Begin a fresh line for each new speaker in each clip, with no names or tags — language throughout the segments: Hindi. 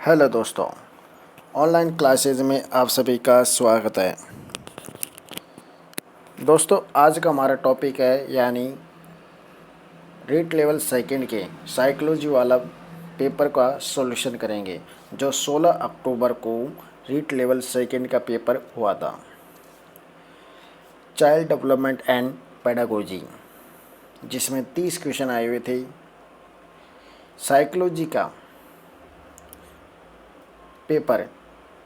हेलो दोस्तों, ऑनलाइन क्लासेज में आप सभी का स्वागत है। दोस्तों, आज का हमारा टॉपिक है यानी रीट लेवल सेकंड के साइकोलॉजी वाला पेपर का सॉल्यूशन करेंगे, जो 16 अक्टूबर को रीट लेवल सेकंड का पेपर हुआ था। चाइल्ड डेवलपमेंट एंड पेडागोजी, जिसमें 30 क्वेश्चन आए हुए थे। साइकोलॉजी का पेपर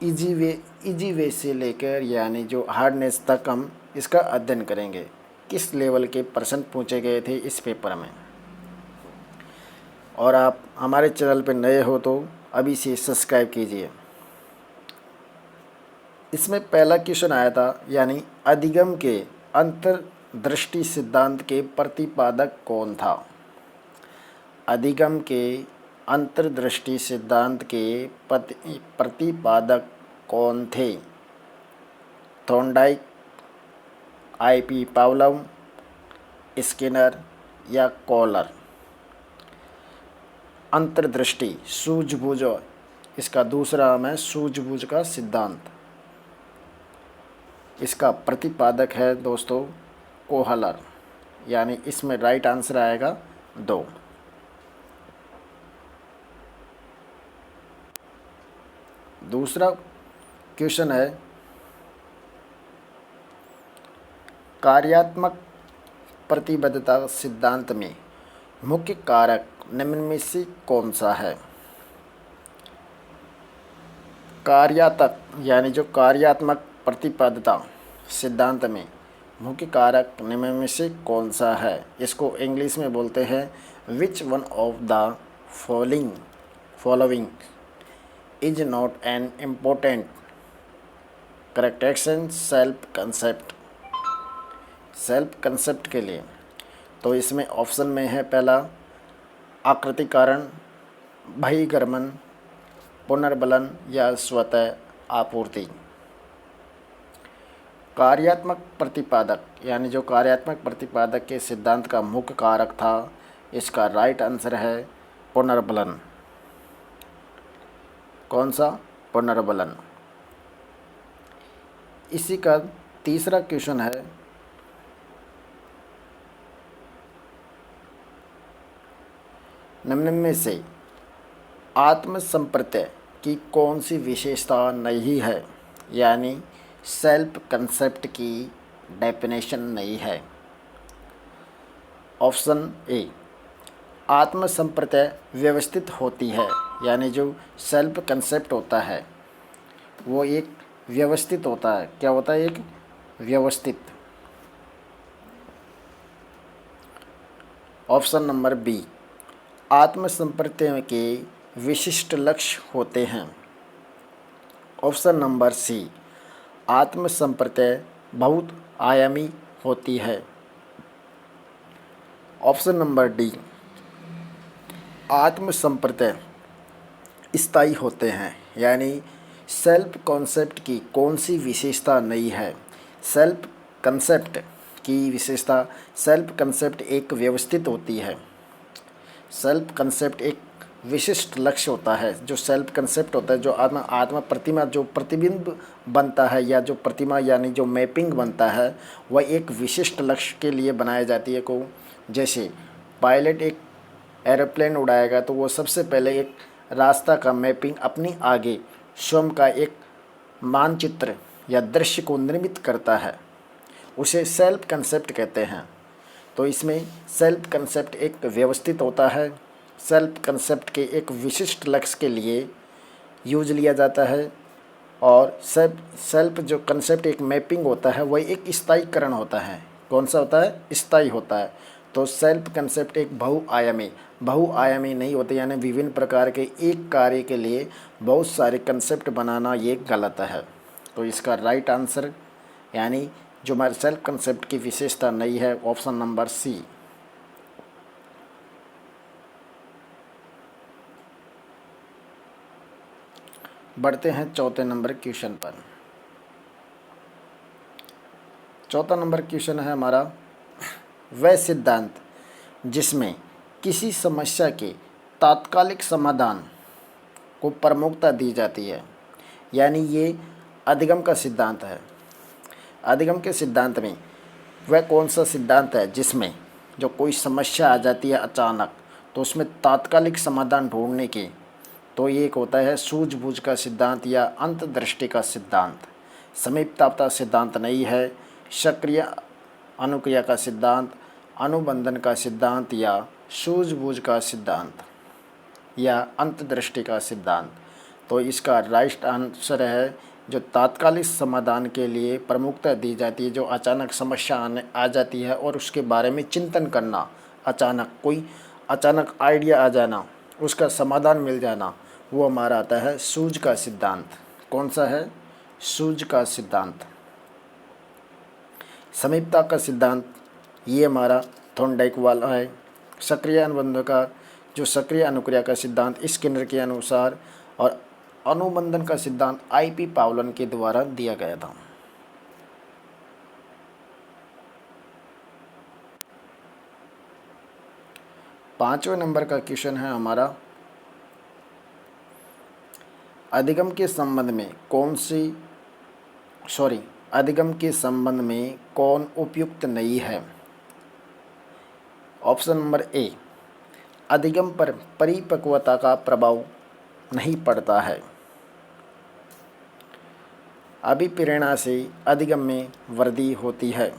इजी वे से लेकर यानी जो हार्डनेस तक हम इसका अध्ययन करेंगे। किस लेवल के प्रश्न पूछे गए थे इस पेपर में। और आप हमारे चैनल पर नए हो तो अभी से सब्सक्राइब कीजिए। इसमें पहला क्वेश्चन आया था यानी अधिगम के अंतर्दृष्टि सिद्धांत के प्रतिपादक कौन था। अधिगम के अंतर्दृष्टि सिद्धांत के प्रतिपादक कौन थे। Thorndike, IP. पावलोव, स्किनर या कॉलर। अंतर्दृष्टि सूझबूझ, इसका दूसरा नाम है सूझबूझ का सिद्धांत। इसका प्रतिपादक है दोस्तों कोहलर, यानी इसमें राइट आंसर आएगा 2। दूसरा क्वेश्चन है कार्यात्मक प्रतिबद्धता सिद्धांत में मुख्य कारक निम्न में से कौन सा है। यानी जो कार्यात्मक प्रतिबद्धता सिद्धांत में मुख्य कारक निम्न में से कौन सा है। इसको इंग्लिश में बोलते हैं which one of the following is not an important करेक्टेशन सेल्फ कंसेप्ट के लिए। तो इसमें ऑप्शन में है पहला आकृतिकरण, बहिर्गमन, पुनर्बलन या स्वतः आपूर्ति। कार्यात्मक प्रतिपादक यानी जो कार्यात्मक प्रतिपादक के सिद्धांत का मुख्य कारक था, इसका राइट आंसर है पुनर्बलन। कौन सा? पुनर्बलन। इसी का तीसरा क्वेश्चन है निम्न में से आत्मसंप्रत्यय की कौन सी विशेषता नहीं है, यानी सेल्फ कंसेप्ट की डेफिनेशन नहीं है। ऑप्शन ए आत्मसंप्रत्यय व्यवस्थित होती है, यानी जो सेल्फ कंसेप्ट होता है वो एक व्यवस्थित होता है। क्या होता है? एक व्यवस्थित। ऑप्शन नंबर बी आत्मसंप्रत्यय के विशिष्ट लक्ष्य होते हैं। ऑप्शन नंबर सी आत्मसंप्रत्यय बहुत आयामी होती है। ऑप्शन नंबर डी आत्मसंप्रत्यय स्थायी होते हैं, यानी सेल्फ कॉन्सेप्ट की कौन सी विशेषता नहीं है। सेल्फ कंसेप्ट की विशेषता, सेल्फ कंसेप्ट एक व्यवस्थित होती है। सेल्फ कंसेप्ट एक विशिष्ट लक्ष्य होता है। जो सेल्फ कंसेप्ट होता है, जो आत्मा प्रतिमा, जो प्रतिबिंब बनता है या जो प्रतिमा यानी जो मैपिंग बनता है, वह एक विशिष्ट लक्ष्य के लिए बनाई जाती है। को जैसे पायलट एक एरोप्लेन उड़ाएगा तो वो सबसे पहले एक रास्ता का मैपिंग अपनी आगे स्वयं का एक मानचित्र या दृश्य को निर्मित करता है, उसे सेल्फ कंसेप्ट कहते हैं। तो इसमें सेल्फ कंसेप्ट एक व्यवस्थित होता है। सेल्फ कंसेप्ट के एक विशिष्ट लक्ष्य के लिए यूज लिया जाता है। और सेल्फ जो कंसेप्ट एक मैपिंग होता है वह एक स्थायीकरण होता है। कौन सा होता है? स्थायी होता है। तो सेल्फ कंसेप्ट एक बहुआयामी नहीं होते, यानी विभिन्न प्रकार के एक कार्य के लिए बहुत सारे कंसेप्ट बनाना ये गलत है। तो इसका राइट आंसर यानी जो हमारे सेल्फ कंसेप्ट की विशेषता नहीं है, ऑप्शन नंबर सी। बढ़ते हैं चौथे नंबर क्वेश्चन पर। चौथा नंबर क्वेश्चन है हमारा वह सिद्धांत जिसमें किसी समस्या के तात्कालिक समाधान को प्रमुखता दी जाती है। यानी ये अधिगम का सिद्धांत है। अधिगम के सिद्धांत में वह कौन सा सिद्धांत है जिसमें जो कोई समस्या आ जाती है अचानक, तो उसमें तात्कालिक समाधान ढूंढने की, तो ये एक होता है सूझबूझ का सिद्धांत या अंतर्दृष्टि का सिद्धांत। समीपता सिद्धांत नहीं है। सक्रिय अनुक्रिया का सिद्धांत, अनुबंधन का सिद्धांत या सूझबूझ का सिद्धांत या अंतर्दृष्टि का सिद्धांत। तो इसका राइट आंसर है जो तात्कालिक समाधान के लिए प्रमुखता दी जाती है, जो अचानक समस्या आ जाती है और उसके बारे में चिंतन करना, अचानक आइडिया आ जाना, उसका समाधान मिल जाना, वो हमारा आता है सूझ का सिद्धांत। कौन सा है? सूझ का सिद्धांत। समीपता का सिद्धांत ये हमारा थॉर्नडाइक वाला है। सक्रिय अनुबंध का जो सक्रिय अनुक्रिया का सिद्धांत स्किनर के अनुसार, और अनुबंधन का सिद्धांत IP पावलन के द्वारा दिया गया था। पांचवें नंबर का क्वेश्चन है हमारा, अधिगम के संबंध में कौन उपयुक्त नहीं है? ऑप्शन नंबर ए, अधिगम पर परिपक्वता का प्रभाव नहीं पड़ता है। अभिप्रेरणा से अधिगम में वृद्धि होती है।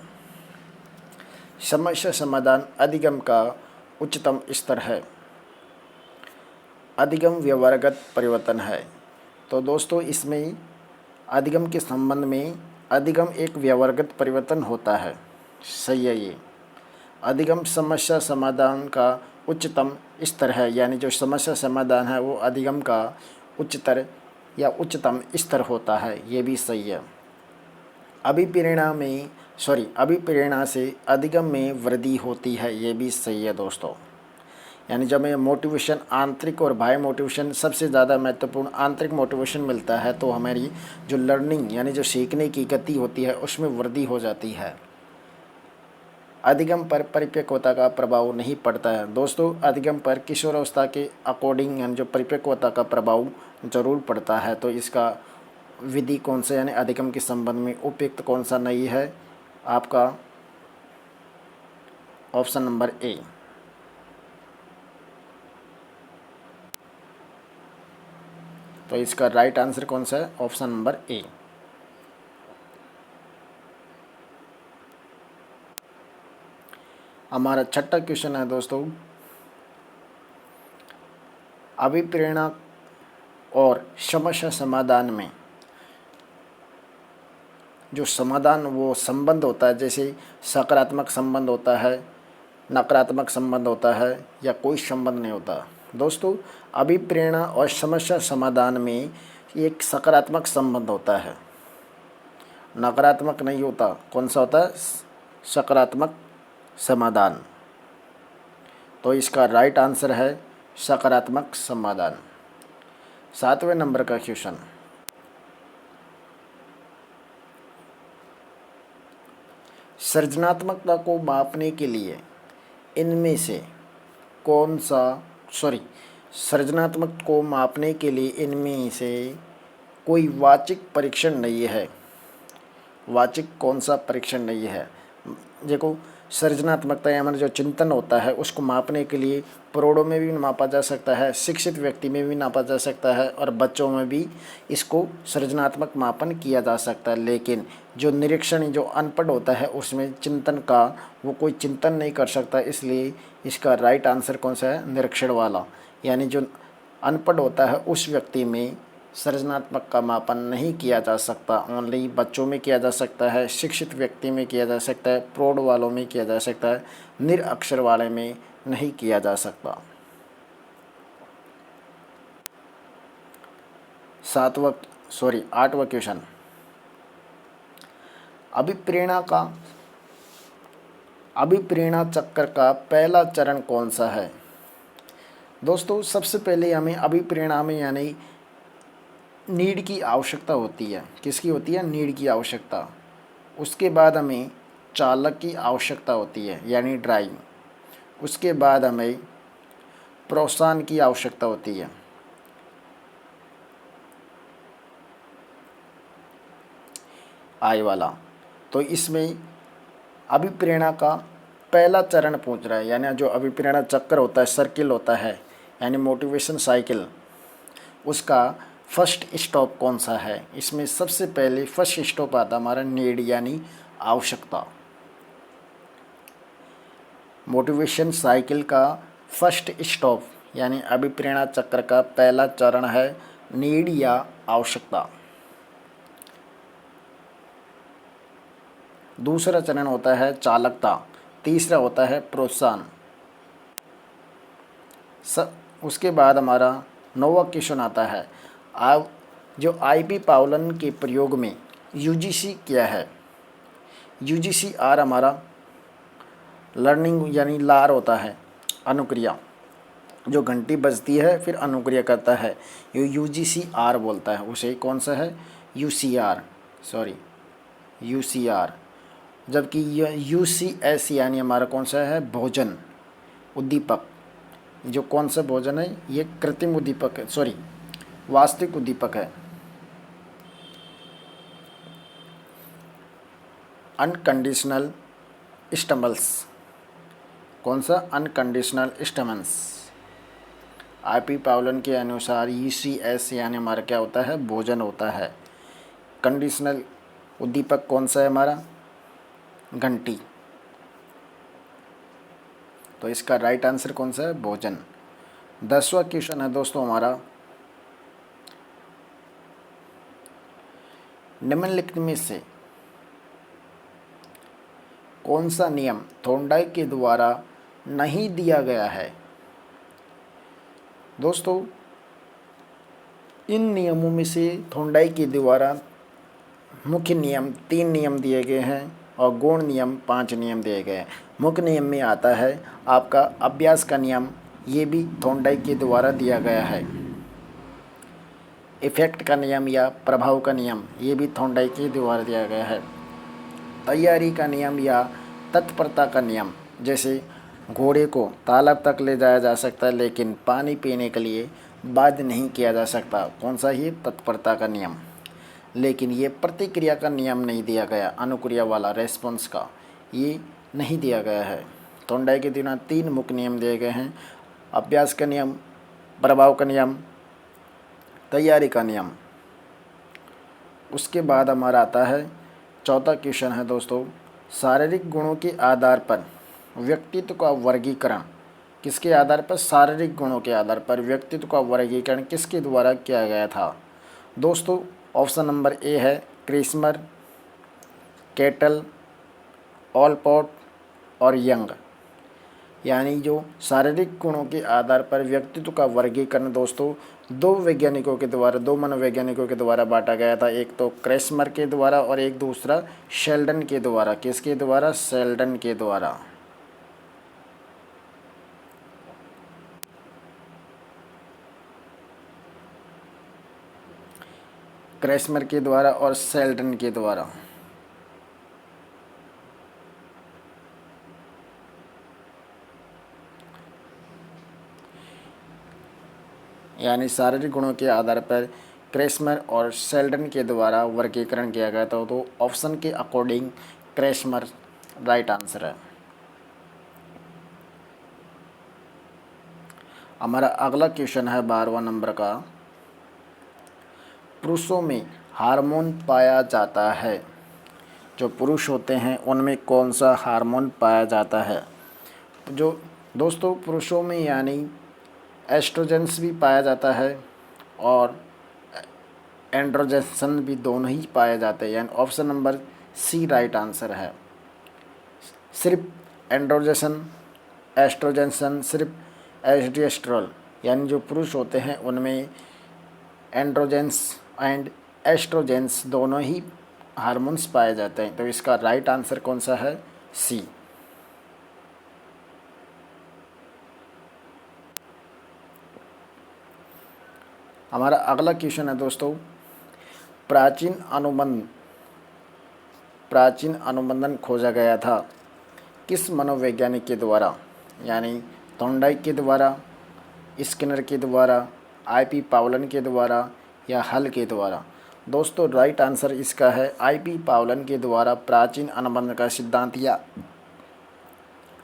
समस्या समाधान अधिगम का उच्चतम स्तर है। अधिगम व्यवहारगत परिवर्तन है। तो दोस्तों इसमें अधिगम के संबंध में अधिगम एक व्यवहारगत परिवर्तन होता है। सही है ये। अधिगम समस्या समाधान का उच्चतम स्तर है, यानी जो समस्या समाधान है वो अधिगम का उच्चतर या उच्चतम स्तर होता है। ये भी सही है। अभिप्रेरणा से अधिगम में वृद्धि होती है। ये भी सही है दोस्तों। यानी जब हमें मोटिवेशन आंतरिक और बाह्य मोटिवेशन, सबसे ज़्यादा महत्वपूर्ण आंतरिक मोटिवेशन मिलता है, तो हमारी जो लर्निंग यानी जो सीखने की गति होती है उसमें वृद्धि हो जाती है। अधिगम पर परिपक्वता का प्रभाव नहीं पड़ता है। दोस्तों अधिगम पर किशोरावस्था के अकॉर्डिंग यानी जो परिपक्वता का प्रभाव जरूर पड़ता है। तो इसका विधि कौन सा यानी अधिगम के संबंध में उपयुक्त कौन सा नहीं है? आपका ऑप्शन नंबर ए। तो इसका राइट आंसर कौन सा है? ऑप्शन नंबर ए। हमारा छठा क्वेश्चन है दोस्तों, अभिप्रेरणा और समस्या समाधान में जो समाधान वो संबंध होता है, जैसे सकारात्मक संबंध होता है, नकारात्मक संबंध होता है या कोई संबंध नहीं होता। दोस्तों अभिप्रेरणा और समस्या समाधान में एक सकारात्मक संबंध होता है, नकारात्मक नहीं होता। कौन सा होता है? सकारात्मक समाधान। तो इसका राइट आंसर है सकारात्मक समाधान। सातवें नंबर का क्वेश्चन, सृजनात्मकता को मापने के लिए इनमें से कौन सा सृजनात्मक को मापने के लिए इनमें से कोई वाचिक परीक्षण नहीं है। वाचिक कौन सा परीक्षण नहीं है? देखो सृजनात्मकता या हमारा जो चिंतन होता है उसको मापने के लिए प्रौढ़ों में भी मापा जा सकता है, शिक्षित व्यक्ति में भी मापा जा सकता है और बच्चों में भी इसको सृजनात्मक मापन किया जा सकता है। लेकिन जो निरीक्षण जो अनपढ़ होता है उसमें चिंतन का वो कोई चिंतन नहीं कर सकता, इसलिए इसका राइट आंसर कौन सा है? निरीक्षण वाला। यानी जो अनपढ़ होता है उस व्यक्ति में सृजनात्मक का मापन नहीं किया जा सकता। ओनली बच्चों में किया जा सकता है, शिक्षित व्यक्ति में किया जा सकता है, प्रौढ़ वालों में किया जा सकता है, निरक्षर वाले में नहीं किया जा सकता। आठवां क्वेश्चन, अभिप्रेरणा चक्र का पहला चरण कौन सा है? दोस्तों सबसे पहले हमें अभिप्रेरणा में यानी नीड की आवश्यकता होती है। किसकी होती है? नीड की आवश्यकता। उसके बाद हमें चालक की आवश्यकता होती है यानी ड्राइव। उसके बाद हमें प्रोत्साहन की आवश्यकता होती है। आई वाला। तो इसमें अभिप्रेरणा का पहला चरण पूछ रहा है, यानी जो अभिप्रेरणा चक्र होता है, सर्किल होता है, यानी मोटिवेशन साइकिल, उसका फर्स्ट स्टॉप कौन सा है। इसमें सबसे पहले फर्स्ट स्टॉप आता हमारा नीड यानी आवश्यकता। मोटिवेशन साइकिल का फर्स्ट स्टॉप यानी अभिप्रेरणा चक्र का पहला चरण है नीड या आवश्यकता। दूसरा चरण होता है चालकता। तीसरा होता है प्रोत्साहन। उसके बाद हमारा 9वां क्वेश्चन आता है अब जो आईपी पावलन के प्रयोग में यूजीसी क्या है। यूजीसी आर हमारा लर्निंग यानी लार होता है, अनुक्रिया, जो घंटी बजती है फिर अनुक्रिया करता है, ये यूजीसी आर बोलता है उसे। कौन सा है, यूसीआर, सॉरी यूसीआर। जबकि यूसीएस यानी हमारा कौन सा है, भोजन उद्दीपक। जो कौन सा भोजन है, ये कृत्रिम उद्दीपक है, सॉरी वास्तविक उद्दीपक है। अनकंडीशनल स्टिमुलस, कौन सा, अनकंडीशनल स्टिमुलस। आईपी पावलन के अनुसार यूसीएस यानी हमारा क्या होता है, भोजन होता है। कंडीशनल उद्दीपक कौन सा है हमारा, घंटी। तो इसका राइट आंसर कौन सा है, भोजन। 10वां क्वेश्चन है दोस्तों हमारा, निम्नलिखित में से कौन सा नियम थॉर्नडाइक के द्वारा नहीं दिया गया है। दोस्तों इन नियमों में से थॉर्नडाइक के द्वारा मुख्य नियम 3 नियम दिए गए हैं और गौण नियम 5 नियम दिए गए हैं। मुख्य नियम में आता है आपका अभ्यास का नियम, ये भी थॉर्नडाइक के द्वारा दिया गया है। इफेक्ट का नियम या प्रभाव का नियम, ये भी थॉर्नडाइक के द्वारा दिया गया है। तैयारी का नियम या तत्परता का नियम, जैसे घोड़े को तालाब तक ले जाया जा सकता है लेकिन पानी पीने के लिए बाध्य नहीं किया जा सकता, कौन सा, ये तत्परता का नियम। लेकिन ये प्रतिक्रिया का नियम नहीं दिया गया, अनुक्रिया वाला रेस्पॉन्स का ये नहीं दिया गया है। थॉर्नडाइक के द्वारा 3 मुख्य नियम दिए गए हैं, अभ्यास का नियम, प्रभाव का नियम, तैयारी का नियम। उसके बाद हमारा आता है 4था क्वेश्चन है दोस्तों, शारीरिक गुणों के आधार पर व्यक्तित्व का वर्गीकरण किसके आधार पर, शारीरिक गुणों के आधार पर व्यक्तित्व का वर्गीकरण किसके द्वारा किया गया था। दोस्तों ऑप्शन नंबर ए है क्रेस्मर, केटल, ऑलपॉट और यंग। यानी जो शारीरिक गुणों के आधार पर व्यक्तित्व का वर्गीकरण दोस्तों 2 वैज्ञानिकों के द्वारा, 2 मनोवैज्ञानिकों के द्वारा बांटा गया था। एक तो क्रेस्मर के द्वारा और एक दूसरा शेल्डन के द्वारा। किसके द्वारा, शेल्डन के द्वारा। क्रेस्मर के द्वारा और शेल्डन के द्वारा। यानी शारीरिक गुणों के आधार पर क्रेस्मर और शेल्डन के द्वारा वर्गीकरण किया गया था। तो ऑप्शन के अकॉर्डिंग क्रेस्मर राइट आंसर है। हमारा अगला क्वेश्चन है 12वां नंबर का, पुरुषों में हार्मोन पाया जाता है। जो पुरुष होते हैं उनमें कौन सा हार्मोन पाया जाता है। जो दोस्तों पुरुषों में यानी एस्ट्रोजेंस भी पाया जाता है और एंड्रोजेंसन भी, दोनों ही पाए जाते हैं। यानी option number C right answer है। सिर्फ एंड्रोजेंसन, एस्ट्रोजेंसन, सिर्फ एस्ट्रोस्टेरोल, यानी जो पुरुष होते हैं उनमें एंड्रोजेंस एंड एस्ट्रोजेंस दोनों ही हार्मोन्स पाए जाते हैं। तो इसका राइट आंसर कौन सा है, सी। हमारा अगला क्वेश्चन है दोस्तों, प्राचीन अनुबंधन खोजा गया था किस मनोवैज्ञानिक के द्वारा। यानी थॉर्नडाइक के द्वारा, स्किनर के द्वारा, आईपी पावलन के द्वारा या हल के द्वारा। दोस्तों राइट आंसर इसका है आईपी पावलन के द्वारा प्राचीन अनुबंध का सिद्धांत या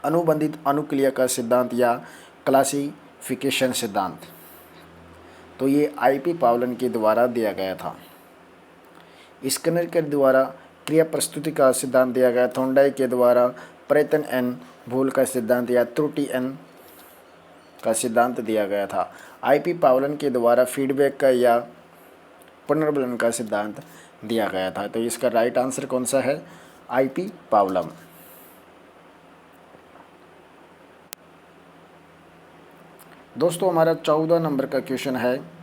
अनुबंधित अनुक्रिया का सिद्धांत या क्लासिफिकेशन सिद्धांत। तो ये आईपी पावलन के द्वारा दिया गया था। स्किनर के द्वारा क्रिया प्रस्तुति का सिद्धांत दिया गया। थोंडाई के द्वारा प्रयत्न एन भूल का सिद्धांत या त्रुटि एन का सिद्धांत दिया गया था। आईपी पावलन के द्वारा फीडबैक का या पुनर्बलन का सिद्धांत दिया गया था। तो इसका राइट आंसर कौन सा है? आईपी पावलम। दोस्तों हमारा 14 नंबर का क्वेश्चन है,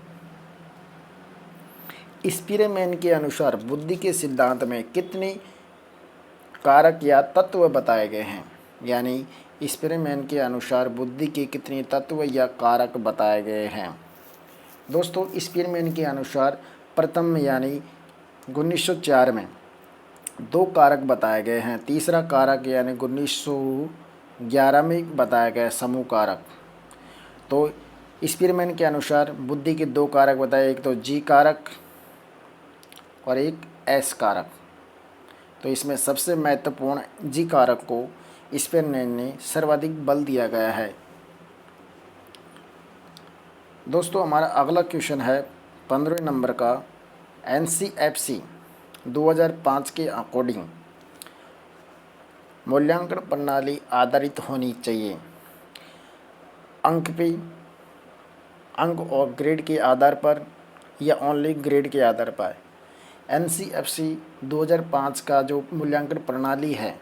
स्पीरमैन के अनुसार बुद्धि के सिद्धांत में कितने कारक या तत्व बताए गए हैं? यानी स्पीरमैन के अनुसार बुद्धि के कितने तत्व या कारक बताए गए हैं? दोस्तों स्पीरमैन के अनुसार प्रथम यानी 1904 में 2 कारक बताए गए हैं। तीसरा कारक यानी 1911 में बताया गया समूह कारक। तो स्पीरमैन के अनुसार बुद्धि के 2 कारक बताए, एक तो जी कारक और एक एस कारक। तो इसमें सबसे महत्वपूर्ण जी कारक को स्पीरमैन ने सर्वाधिक बल दिया गया है। दोस्तों हमारा अगला क्वेश्चन है 15 नंबर का, एनसीएफसी 2005 के अकॉर्डिंग मूल्यांकन प्रणाली आधारित होनी चाहिए अंक और ग्रेड के आधार पर या ओनली ग्रेड के आधार पर। एनसीएफसी 2005 का जो मूल्यांकन प्रणाली है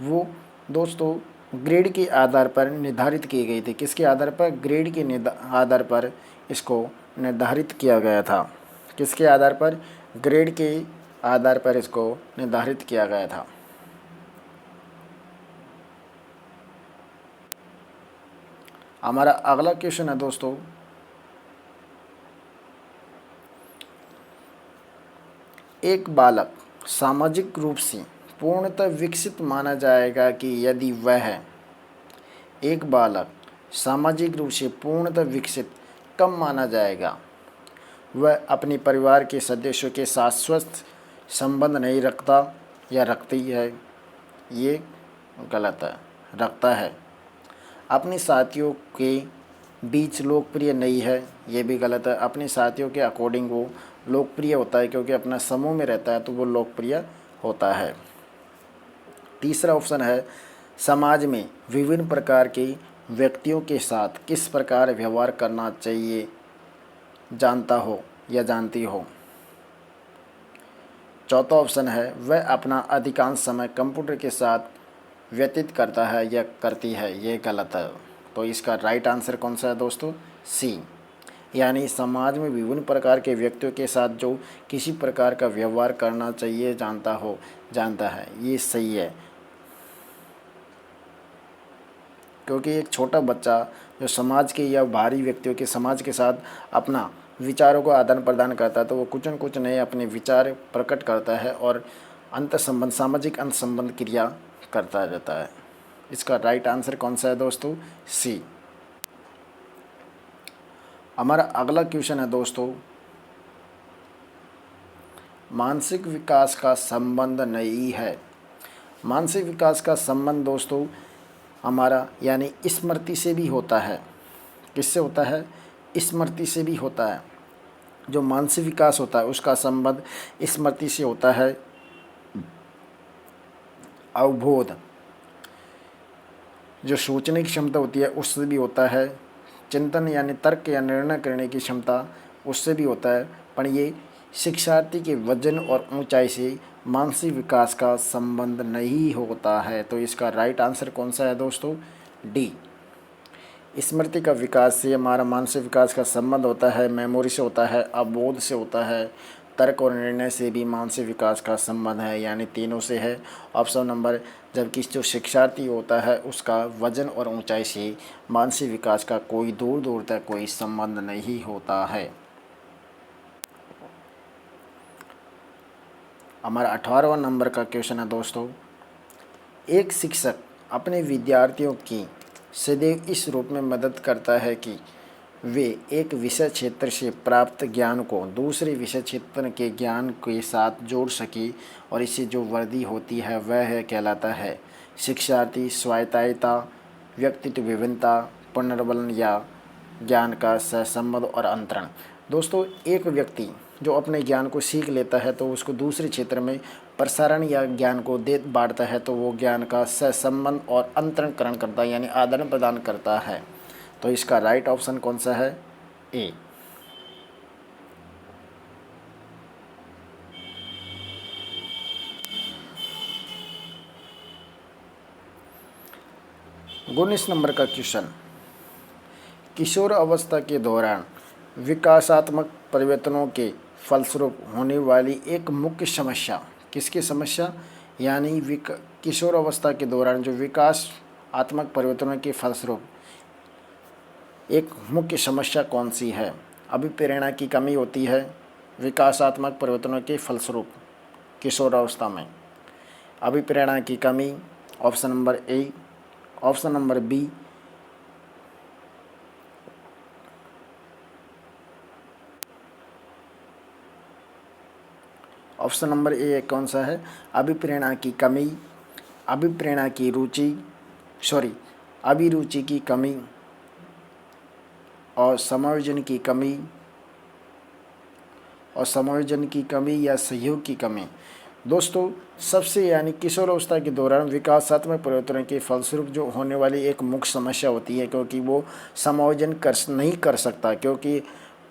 वो दोस्तों ग्रेड के आधार पर निर्धारित की गई थी। किसके आधार पर? ग्रेड के आधार पर इसको निर्धारित किया गया था। किसके आधार पर? ग्रेड के आधार पर इसको निर्धारित किया गया था। हमारा अगला क्वेश्चन है दोस्तों, एक बालक सामाजिक रूप से पूर्णतः विकसित माना जाएगा कि यदि वह एक बालक सामाजिक रूप से पूर्णतः विकसित कब माना जाएगा? वह अपने परिवार के सदस्यों के साथ स्वस्थ संबंध नहीं रखता या रखती है। ये गलत है, रखता है। अपने साथियों के बीच लोकप्रिय नहीं है, ये भी गलत है। अपने साथियों के अकॉर्डिंग वो लोकप्रिय होता है, क्योंकि अपना समूह में रहता है तो वो लोकप्रिय होता है। तीसरा ऑप्शन है, समाज में विभिन्न प्रकार के व्यक्तियों के साथ किस प्रकार व्यवहार करना चाहिए जानता हो या जानती हो। चौथा ऑप्शन है, वह अपना अधिकांश समय कंप्यूटर के साथ व्यतीत करता है या करती है। ये गलत है। तो इसका राइट आंसर कौन सा है दोस्तों? सी, यानी समाज में विभिन्न प्रकार के व्यक्तियों के साथ जो किसी प्रकार का व्यवहार करना चाहिए जानता है। ये सही है, क्योंकि एक छोटा बच्चा जो समाज के या बाहरी व्यक्तियों के समाज के साथ अपना विचारों को आदान प्रदान करता है तो वो कुछ न कुछ नए अपने विचार प्रकट करता है और सामाजिक अंत संबंध क्रिया करता रहता है। इसका राइट आंसर कौन सा है दोस्तों? सी। हमारा अगला क्वेश्चन है दोस्तों, मानसिक विकास का संबंध नहीं है। मानसिक विकास का संबंध दोस्तों हमारा यानी स्मृति से भी होता है। किससे होता है? स्मृति से भी होता है। जो मानसिक विकास होता है उसका संबंध स्मृति से होता है। अवबोध जो सोचने की क्षमता होती है उससे भी होता है। चिंतन यानी तर्क या निर्णय करने की क्षमता उससे भी होता है। पर ये शिक्षार्थी के वजन और ऊंचाई से मानसिक विकास का संबंध नहीं होता है। तो इसका राइट आंसर कौन सा है दोस्तों? डी। स्मृति का विकास से हमारा मानसिक विकास का संबंध होता है। मेमोरी से होता है, अवबोध से होता है, तर्क और निर्णय से भी मानसिक विकास का संबंध है, यानी तीनों से है। ऑप्शन नंबर, जबकि जो शिक्षार्थी होता है उसका वजन और ऊंचाई से मानसिक विकास का कोई दूर तक कोई संबंध नहीं होता है। हमारा 18वां नंबर का क्वेश्चन है दोस्तों, एक शिक्षक अपने विद्यार्थियों की सदैव इस रूप में मदद करता है कि वे एक विषय क्षेत्र से प्राप्त ज्ञान को दूसरे विषय क्षेत्र के ज्ञान के साथ जोड़ सके और इससे जो वृद्धि होती है वह है कहलाता है शिक्षार्थी स्वायत्तता, व्यक्तित्व विभिन्नता, पुनर्बलन या ज्ञान का सहसंबंध और अंतरण। दोस्तों, एक व्यक्ति जो अपने ज्ञान को सीख लेता है तो उसको दूसरे क्षेत्र में प्रसारण या ज्ञान को दे बांटता है तो वो ज्ञान का सहसंबंध और अंतरणकरण करता है, यानी आदान प्रदान करता है। तो इसका राइट ऑप्शन कौन सा है? ए। उन्नीस नंबर का क्वेश्चन, किशोर अवस्था के दौरान विकासात्मक परिवर्तनों के फलस्वरूप होने वाली एक मुख्य समस्या, किसकी समस्या? यानी किशोर अवस्था के दौरान जो विकासात्मक परिवर्तनों के फलस्वरूप एक मुख्य समस्या कौन सी है? अभिप्रेरणा की कमी होती है विकासात्मक परिवर्तनों के फलस्वरूप किशोर अवस्था में। अभिप्रेरणा की कमी, option number A. Option number B, option number A कौन सा है? अभिप्रेरणा की कमी, अभिप्रेरणा की रुचि, अभिरुचि की कमी और समायोजन की कमी, और समायोजन की कमी या सहयोग की कमी। दोस्तों, सबसे यानी किशोर अवस्था के दौरान विकासात्मक परिवर्तनों के फलस्वरूप जो होने वाली एक मुख्य समस्या होती है, क्योंकि वो समायोजन नहीं कर सकता, क्योंकि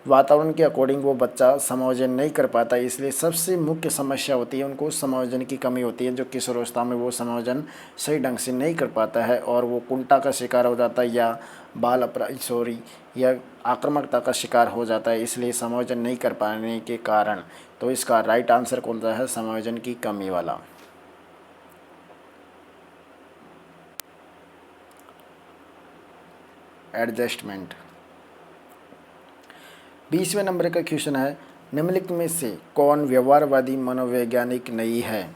वातावरण के अकॉर्डिंग वो बच्चा समायोजन नहीं कर पाता, इसलिए सबसे मुख्य समस्या होती है उनको समायोजन की कमी होती है। जो किशोर अवस्था में वो समायोजन सही ढंग से नहीं कर पाता है और वो कुंठा का शिकार हो जाता है या या आक्रामकता का शिकार हो जाता है, इसलिए समायोजन नहीं कर पाने के कारण। तो इसका राइट आंसर कौन सा है? समायोजन की कमी वाला। एडजस्टमेंट। 20वें नंबर का क्वेश्चन है, निम्नलिखित में से कौन व्यवहारवादी मनोवैज्ञानिक नहीं है?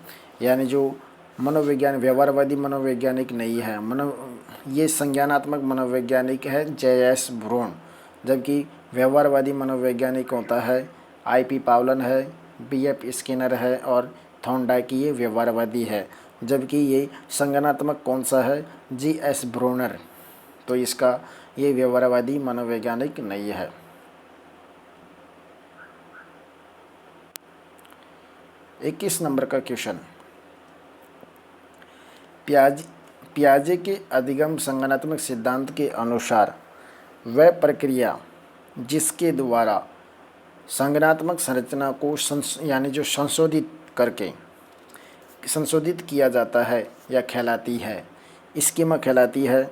यानी जो व्यवहारवादी मनोवैज्ञानिक नहीं है, ये संज्ञानात्मक मनोवैज्ञानिक है J.S. ब्रोन, जबकि व्यवहारवादी मनोवैज्ञानिक होता है I.P. पावलन है, B.F. स्किनर है और थॉर्नडाइक। ये व्यवहारवादी है, जबकि ये संज्ञानात्मक कौन सा है? J.S. ब्रोनर। तो इसका ये व्यवहारवादी मनोवैज्ञानिक नहीं है। 21 नंबर का क्वेश्चन, पियाजे के अधिगम संज्ञानात्मक सिद्धांत के अनुसार वह प्रक्रिया जिसके द्वारा संज्ञानात्मक संरचना को यानी जो संशोधित किया जाता है या कहलाती है, स्कीमा कहलाती है,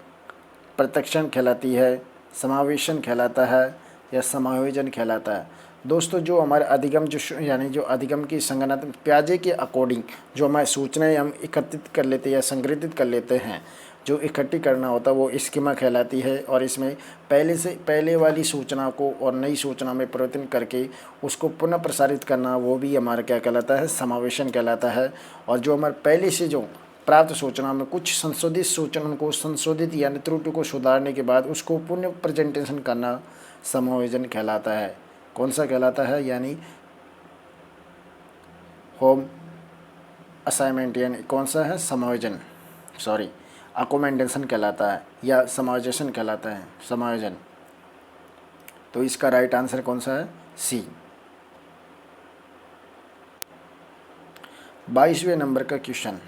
प्रत्यक्षण कहलाती है, समावेशन कहलाता है या समायोजन कहलाता है। दोस्तों, जो हमारे अधिगम जो अधिगम की संज्ञानात्मक पियाजे के अकॉर्डिंग जो हमारी सूचनाएं हम एकत्रित कर लेते हैं या संग्रहित कर लेते हैं, जो इकट्ठी करना होता है वो स्कीमा कहलाती है। और इसमें पहले वाली सूचना को और नई सूचना में परिवर्तन करके उसको पुनः प्रसारित करना वो भी हमारा क्या कहलाता है? समावेशन कहलाता है। और जो हमारे पहले से जो प्राप्त सूचना में कुछ संशोधित सूचना को संशोधित यानी त्रुटि को सुधारने के बाद उसको पुनः प्रेजेंटेशन करना समायोजन कहलाता है। कौन सा कहलाता है? यानी होम असाइनमेंट, यानी कौन सा है? समायोजन, अकोमेंडेशन कहलाता है या समायोजन कहलाता है, समायोजन। तो इसका राइट आंसर कौन सा है? सी। 22वें नंबर का क्वेश्चन,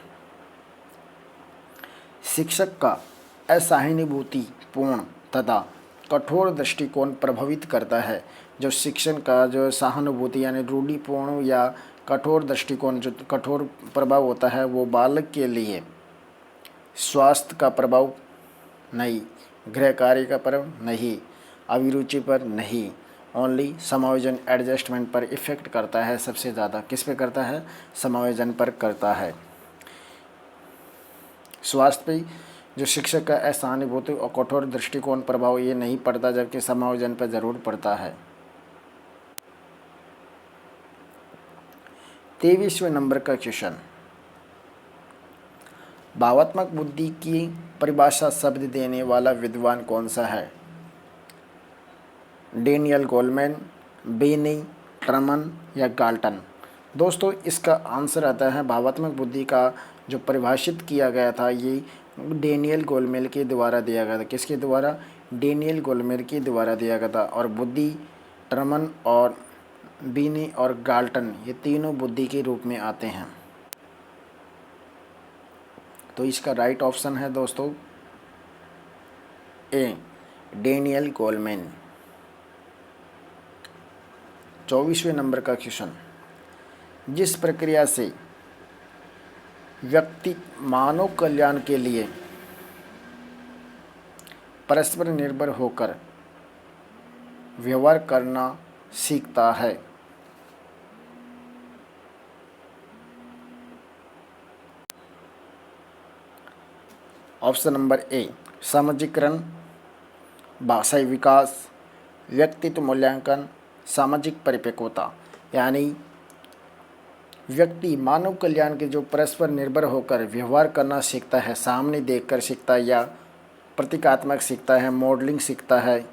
शिक्षक का असहानुभूतिपूर्ण तथा कठोर दृष्टिकोण प्रभावित करता है। जो शिक्षण का जो सहानुभूति यानी रूढ़िपूर्ण या कठोर दृष्टिकोण जो कठोर प्रभाव होता है वो बालक के लिए स्वास्थ्य का प्रभाव नहीं, गृह कार्य का प्रभाव नहीं, अभिरुचि पर नहीं, ओनली समायोजन एडजस्टमेंट पर इफेक्ट करता है। सबसे ज़्यादा किस पे करता है? समायोजन पर करता है। स्वास्थ्य पे जो शिक्षक का असहानुभूति और कठोर दृष्टिकोण प्रभाव ये नहीं पड़ता, जबकि समायोजन पर ज़रूर पड़ता है। 23वें नंबर का क्वेश्चन, भावात्मक बुद्धि की परिभाषा शब्द देने वाला विद्वान कौन सा है? डेनियल गोलमैन, बेनी, ट्रमन या गाल्टन। दोस्तों इसका आंसर आता है भावात्मक बुद्धि का जो परिभाषित किया गया था ये डेनियल गोलमेल के द्वारा दिया गया था। किसके द्वारा? डेनियल गोलमेल के द्वारा दिया गया था। और बुद्धि ट्रमन और बीनी और गाल्टन ये तीनों बुद्धि के रूप में आते हैं। तो इसका राइट ऑप्शन है दोस्तों ए, डेनियल गोलमैन। 24वें नंबर का क्वेश्चन, जिस प्रक्रिया से व्यक्ति मानव कल्याण के लिए परस्पर निर्भर होकर व्यवहार करना सीखता है। ऑप्शन नंबर ए, सामाजिकरण, भाषाई विकास, व्यक्तित्व मूल्यांकन, सामाजिक परिपक्वता। यानी व्यक्ति मानव कल्याण के जो परस्पर निर्भर होकर व्यवहार करना सीखता है, सामने देखकर सीखता है या प्रतीकात्मक सीखता है, मॉडलिंग सीखता है।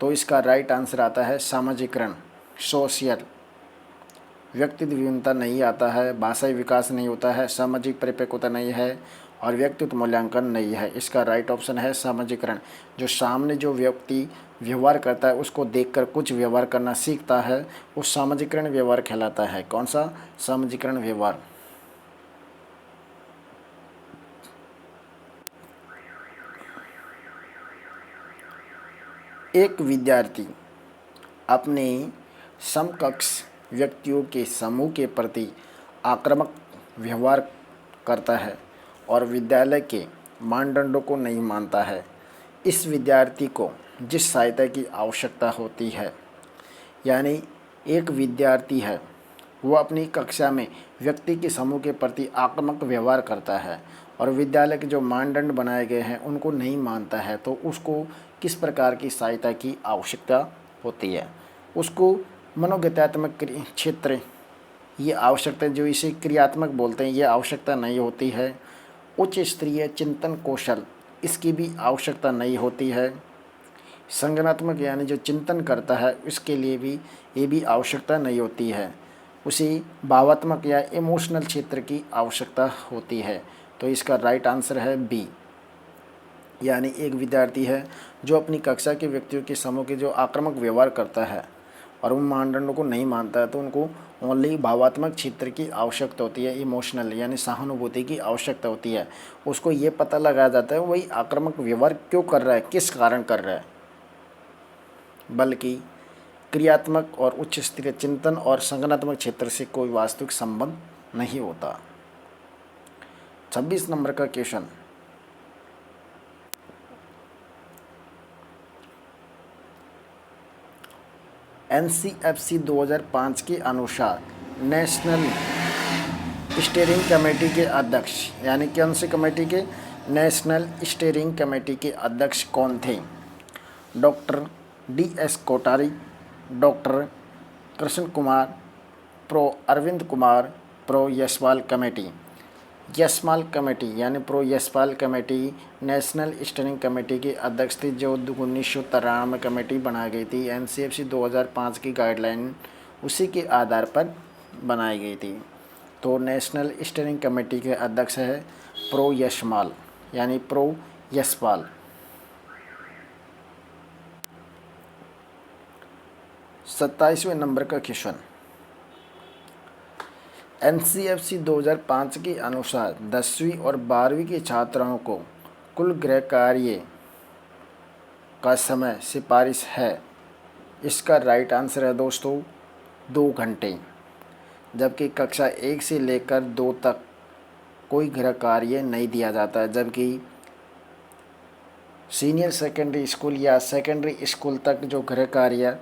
तो इसका राइट आंसर आता है सामाजिकरण, सोशल। व्यक्तित्व विभिन्नता नहीं आता है, भाषाई विकास नहीं होता है, सामाजिक परिपक्वता नहीं है और व्यक्तित्व मूल्यांकन नहीं है। इसका राइट ऑप्शन है सामाजिकरण। जो सामने जो व्यक्ति व्यवहार करता है उसको देखकर कुछ व्यवहार करना सीखता है, वो सामाजिकरण व्यवहार कहलाता है। कौन सा? सामाजिकरण व्यवहार। एक विद्यार्थी अपने समकक्ष व्यक्तियों के समूह के प्रति आक्रामक व्यवहार करता है और विद्यालय के मानदंडों को नहीं मानता है। इस विद्यार्थी को जिस सहायता की आवश्यकता होती है, यानी एक विद्यार्थी है वो अपनी कक्षा में व्यक्ति के समूह के प्रति आक्रामक व्यवहार करता है और विद्यालय के जो मानदंड बनाए गए हैं उनको नहीं मानता है, तो उसको किस प्रकार की सहायता की आवश्यकता होती है? उसको मनोगत्यात्मक क्षेत्र ये आवश्यकता, जो इसे क्रियात्मक बोलते हैं, ये आवश्यकता नहीं होती है। उच्च स्तरीय चिंतन कौशल, इसकी भी आवश्यकता नहीं होती है। संज्ञानात्मक यानी जो चिंतन करता है उसके लिए भी ये भी आवश्यकता नहीं होती है। उसे भावात्मक या इमोशनल क्षेत्र की आवश्यकता होती है। तो इसका राइट आंसर है बी, यानी एक विद्यार्थी है जो अपनी कक्षा के व्यक्तियों के समूह के जो आक्रामक व्यवहार करता है और उन मानदंडों को नहीं मानता है, तो उनको ओनली भावात्मक क्षेत्र की आवश्यकता होती है, इमोशनल यानी सहानुभूति की आवश्यकता होती है। उसको ये पता लगाया जाता है वही आक्रामक व्यवहार क्यों कर रहा है, किस कारण कर रहा है, बल्कि क्रियात्मक और उच्च स्तरीय चिंतन और संज्ञानात्मक क्षेत्र से कोई वास्तविक संबंध नहीं होता। 26 नंबर का क्वेश्चन, NCFC 2005 के अनुसार नेशनल स्टीयरिंग कमेटी के अध्यक्ष, यानी कौन सी कमेटी के? नेशनल स्टीयरिंग कमेटी के अध्यक्ष कौन थे? Doctor DS Kothari, doctor Krishna Kumar, pro Arvind Kumar, pro Yashpal committee. Yashpal committee यानी pro Yashpal committee national steering committee के अध्यक्ष थे, जो 1993 में कमेटी बनाई गई थी। NCFC 2005 की गाइडलाइन उसी के आधार पर बनाई गई थी। तो नेशनल स्टीयरिंग कमेटी के अध्यक्ष है प्रो यशपाल, यानी प्रो यशपाल। 27वें नंबर का क्वेश्चन, NCFC 2005 के अनुसार 10वीं और 12वीं के छात्रों को कुल गृह कार्य का समय सिफारिश है। इसका राइट आंसर है दोस्तों 2 घंटे, जबकि कक्षा 1 से लेकर 2 तक कोई गृह कार्य नहीं दिया जाता है, जबकि सीनियर सेकेंडरी स्कूल या सेकेंडरी स्कूल तक जो गृह कार्य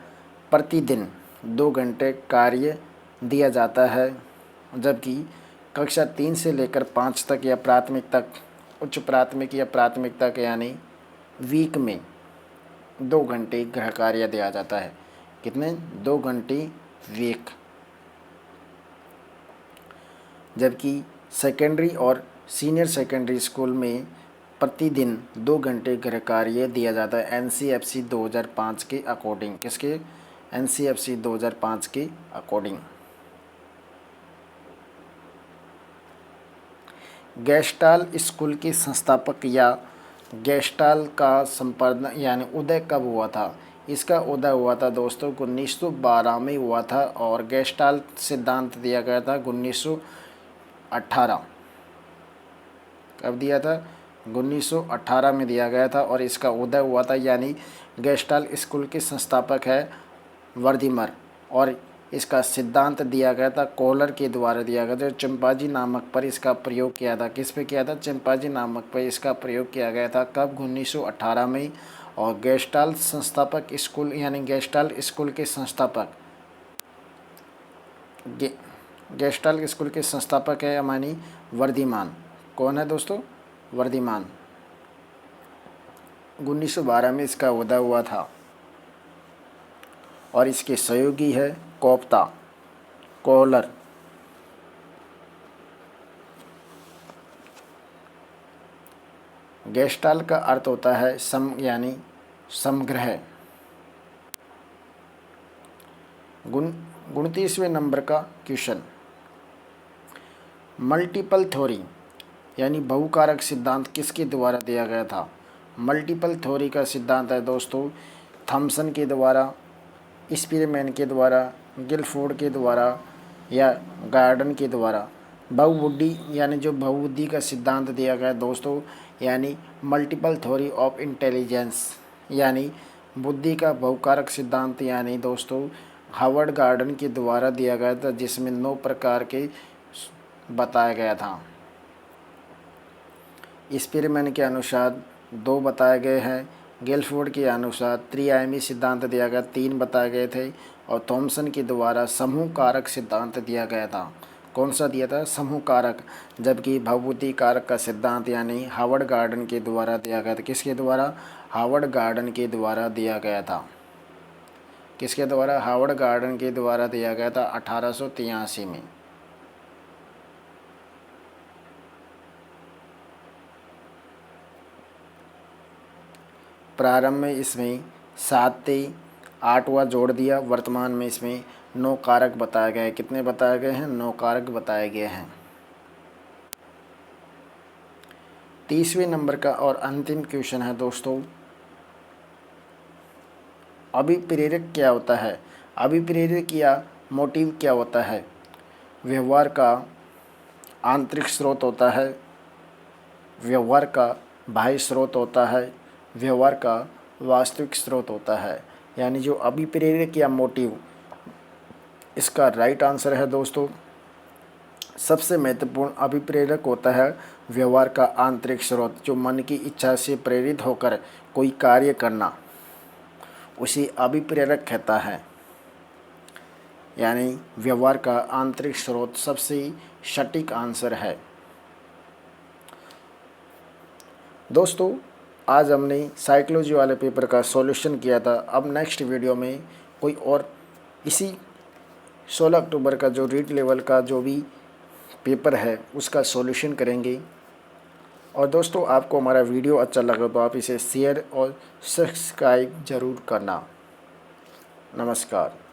प्रतिदिन 2 घंटे कार्य दिया जाता है, जबकि कक्षा 3 से लेकर 5 तक या प्राथमिक तक, उच्च प्राथमिक या प्राथमिक तक यानी वीक में 2 घंटे गृह कार्य दिया जाता है। कितने? 2 घंटे वीक। जबकि सेकेंडरी और सीनियर सेकेंडरी स्कूल में प्रतिदिन 2 घंटे गृह कार्य दिया जाता है एनसीएफसी 2005 के अकॉर्डिंग। किसके? एनसीएफसी 2005 के अकॉर्डिंग। गेस्टाल्ट स्कूल के संस्थापक या गेस्टाल्ट का संपादन यानी उदय कब हुआ था? इसका उदय हुआ था दोस्तों 1912 में हुआ था और गेस्टाल्ट सिद्धांत दिया गया था 1918। कब दिया था? 1918 में दिया गया था और इसका उदय हुआ था। यानी गेस्टाल्ट स्कूल के संस्थापक है वर्दीमर और इसका सिद्धांत दिया गया था कोहलर के द्वारा दिया गया था। चिंपांजी नामक पर इसका प्रयोग किया था। किस पे किया था? चिंपांजी नामक पर इसका प्रयोग किया गया था। कब? 1918 में। और गेस्टाल्ट संस्थापक स्कूल यानी गेस्टाल्ट स्कूल के संस्थापक गेस्टाल्ट स्कूल के संस्थापक है मानी वर्दीमान। कौन है दोस्तों? वर्दीमान। 1912 में इसका उदय हुआ था और इसके सहयोगी है कोफ्ता, कोहलर। गेस्टाल्ट का अर्थ होता है यानी समग्र। 29वें नंबर का क्वेश्चन, मल्टीपल थ्योरी यानी बहुकारक सिद्धांत किसके द्वारा दिया गया था? मल्टीपल थ्योरी का सिद्धांत है दोस्तों थॉमसन के द्वारा, स्पीरमैन के द्वारा, गिलफोर्ड के द्वारा या गार्डन के द्वारा। बहुबुद्धि यानी जो बहुबुद्धि का सिद्धांत दिया गया दोस्तों यानी मल्टीपल थ्योरी ऑफ इंटेलिजेंस यानी बुद्धि का बहुकारक सिद्धांत यानी दोस्तों हार्वर्ड गार्डन के द्वारा दिया गया था, जिसमें 9 प्रकार के बताया गया था। स्पीरमैन के अनुसार 2 बताए गए हैं, गिलफोर्ड के अनुसार त्रिआयामी सिद्धांत दिया गया 3 बताए गए थे और थॉमसन के द्वारा समूह कारक सिद्धांत दिया गया था। कौन सा दिया था? समूह कारक। जबकि बहुबुद्धि कारक का सिद्धांत यानी हार्वर्ड गार्डन के द्वारा दिया गया था। किसके द्वारा? हार्वर्ड गार्डन के द्वारा दिया गया था। किसके द्वारा? हार्वर्ड गार्डन के द्वारा दिया गया था 1883 में। प्रारंभ में इसमें 7 थे, 8वां जोड़ दिया। वर्तमान में इसमें 9 कारक बताए गए। कितने बताए गए हैं? 9 कारक बताए गए हैं। 30वें नंबर का और अंतिम क्वेश्चन है दोस्तों, अभिप्रेरक क्या होता है? अभिप्रेरक या मोटिव क्या होता है? व्यवहार का आंतरिक स्रोत होता है, व्यवहार का बाह्य स्रोत होता है, व्यवहार का वास्तविक स्रोत होता है। यानी जो अभिप्रेरक या मोटिव, इसका राइट आंसर है दोस्तों सबसे महत्वपूर्ण अभिप्रेरक होता है व्यवहार का आंतरिक स्रोत। जो मन की इच्छा से प्रेरित होकर कोई कार्य करना उसे अभिप्रेरक कहता है। यानी व्यवहार का आंतरिक स्रोत सबसे सटीक आंसर है। दोस्तों आज हमने साइकोलॉजी वाले पेपर का सॉल्यूशन किया था। अब नेक्स्ट वीडियो में कोई और इसी 16 अक्टूबर का जो रीड लेवल का जो भी पेपर है उसका सॉल्यूशन करेंगे। और दोस्तों आपको हमारा वीडियो अच्छा लगा तो आप इसे शेयर और सब्सक्राइब ज़रूर करना। नमस्कार।